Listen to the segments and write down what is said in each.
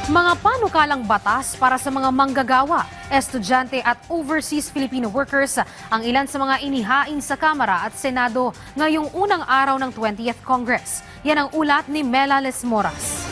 Mga panukalang batas para sa mga manggagawa, estudyante at overseas Filipino workers ang ilan sa mga inihain sa Kamara at Senado ngayong unang araw ng 20th Congress. Yan ang ulat ni Mela Lesmoras.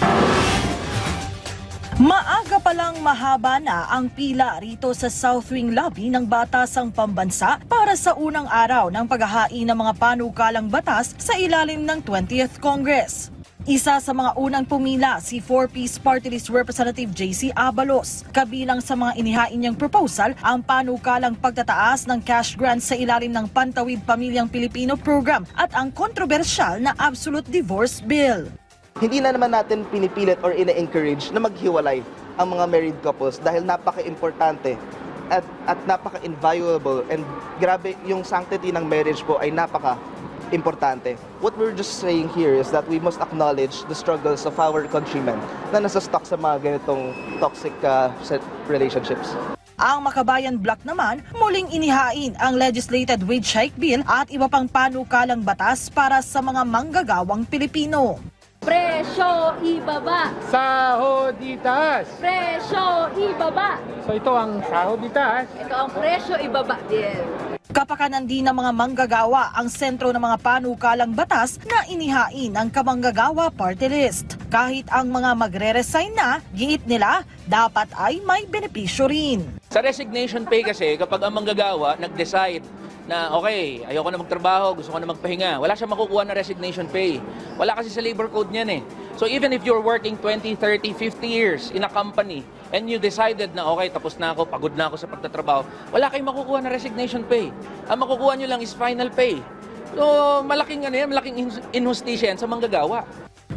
Maaga pa lang mahaba na ang pila rito sa South Wing Lobby ng Batasang Pambansa para sa unang araw ng paghahain ng mga panukalang batas sa ilalim ng 20th Congress. Isa sa mga unang pumila si 4-piece Party List Representative JC Abalos. Kabilang sa mga inihain niyang proposal ang panukalang pagtataas ng cash grants sa ilalim ng Pantawid Pamilyang Pilipino Program at ang kontrobersyal na Absolute Divorce Bill. Hindi na naman natin pinipilit or ina-encourage na maghiwalay ang mga married couples dahil napaka-importante at napaka-inviolable, and grabe yung sanctity ng marriage po ay napaka-importante. What we're just saying here is that we must acknowledge the struggles of our countrymen na nasa stuck sa mga ganitong toxic relationships. Ang Makabayan Bloc naman muling inihain ang Legislated Wage Hike Bill at iba pang panukalang batas para sa mga manggagawang Pilipino. Presyo ibaba. Sahod itaas. Presyo ibaba. So ito ang sahod itaas. Ito ang presyo ibaba din. Kapakanan din ng mga manggagawa ang sentro ng mga panukalang batas na inihain ng Kamanggagawa Party List. Kahit ang mga magre-resign na, giit nila, dapat ay may benepisyo rin. Sa resignation pay kasi, kapag ang manggagawa nag-decide na okay, ayoko na magtrabaho, gusto ko na magpahinga, wala siyang makukuha na resignation pay. Wala kasi sa labor code niyan eh. So even if you're working 20, 30, 50 years in a company and you decided na okay, tapos na ako, pagod na ako sa pagtatrabaho, wala kayong makukuha na resignation pay. Ang makukuha nyo lang is final pay. So malaking inhustisya yan sa manggagawa.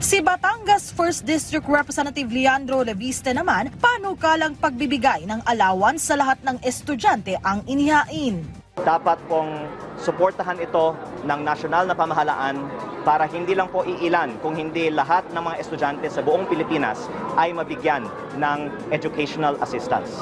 Si Batangas 1st District Representative Leandro Leviste naman, panukalang pagbibigay ng allowance sa lahat ng estudyante ang inihain. Dapat pong suportahan ito ng nasyonal na pamahalaan para hindi lang po iilan, kung hindi lahat ng mga estudyante sa buong Pilipinas ay mabigyan ng educational assistance.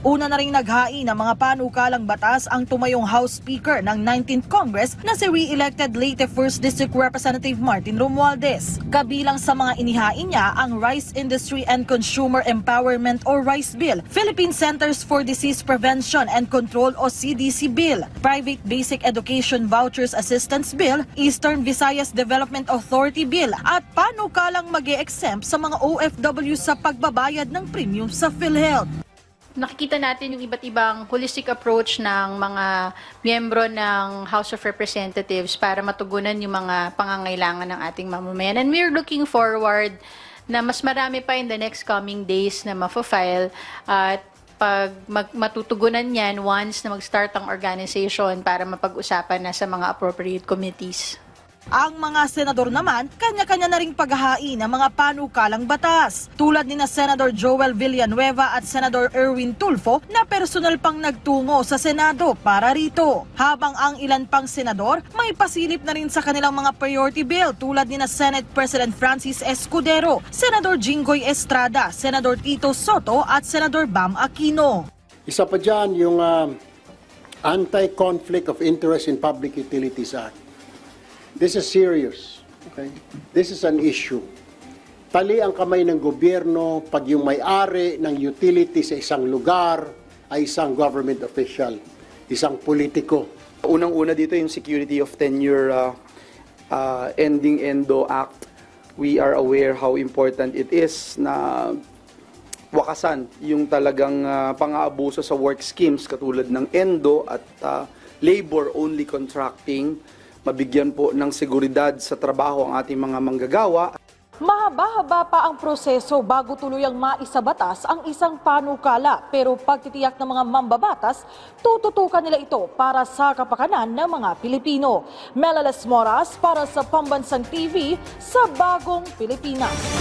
Una na ring naghain ng mga panukalang batas ang tumayong House Speaker ng 19th Congress na si re-elected Leyte 1st District Representative Martin Romualdez. Kabilang sa mga inihain niya ang Rice Industry and Consumer Empowerment or RICE Bill, Philippine Centers for Disease Prevention and Control o CDC Bill, Private Basic Education Vouchers Assistance Bill, Eastern Visayas Development Authority Bill at panukalang mag-e-exempt sa mga OFW sa pagbabayad ng premium sa PhilHealth. Nakikita natin yung iba't ibang holistic approach ng mga miyembro ng House of Representatives para matugunan yung mga pangangailangan ng ating mamamayan. And we're looking forward na mas marami pa in the next coming days na mafafile at pag matutugunan yan once na mag-start ang organization para mapag-usapan na sa mga appropriate committees. Ang mga senador naman, kanya-kanya na ring paghahain ng mga panukalang batas. Tulad ni na Senador Joel Villanueva at Senador Erwin Tulfo na personal pang nagtungo sa Senado para rito. Habang ang ilan pang senador may pasilip na rin sa kanilang mga priority bill tulad ni na Senate President Francis Escudero, Senador Jinggoy Estrada, Senador Tito Soto at Senador Bam Aquino. Isa pa dyan yung Anti-Conflict of Interest in Public Utilities Act. This is serious. Okay? This is an issue. Tali ang kamay ng gobyerno pag yung may-ari ng utility sa isang lugar ay isang government official, isang politiko. Unang-una dito yung Security of Tenure Ending ENDO Act. We are aware how important it is na wakasan yung talagang pang-aabuso sa work schemes katulad ng ENDO at labor-only contracting. Mabigyan po ng seguridad sa trabaho ang ating mga manggagawa. Mahaba-haba pa ang proseso bago tuluyang maisabatas ang isang panukala. Pero pagtitiyak ng mga mambabatas, tututukan nila ito para sa kapakanan ng mga Pilipino. Mela Lesmoras para sa Pambansang TV sa Bagong Pilipinas.